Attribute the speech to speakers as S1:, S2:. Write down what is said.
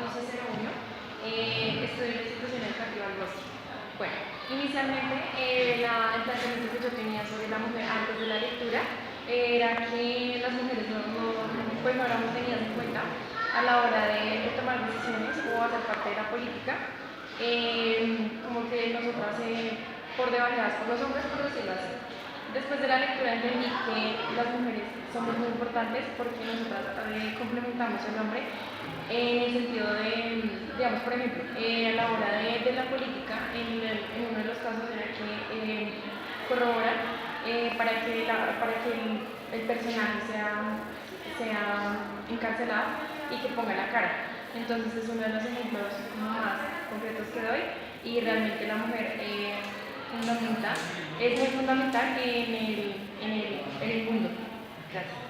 S1: 1101, estudio en la institución educativa El Bosque. Bueno, inicialmente el planteamiento que yo tenía sobre la mujer antes de la lectura era que las mujeres pues no éramos tenidas en cuenta a la hora de tomar decisiones o hacer parte de la política, como que nosotras por debajeadas por los hombres, por decirlo así. Después de la lectura entendí que las mujeres somos muy importantes porque nosotras complementamos el hombre en el sentido de, digamos, por ejemplo, a la hora de la política, en uno de los casos era que corroboran para que el personaje sea encarcelado y que ponga la cara. Entonces es uno de los ejemplos más concretos que doy y realmente la mujer es muy fundamental en el mundo. Gracias.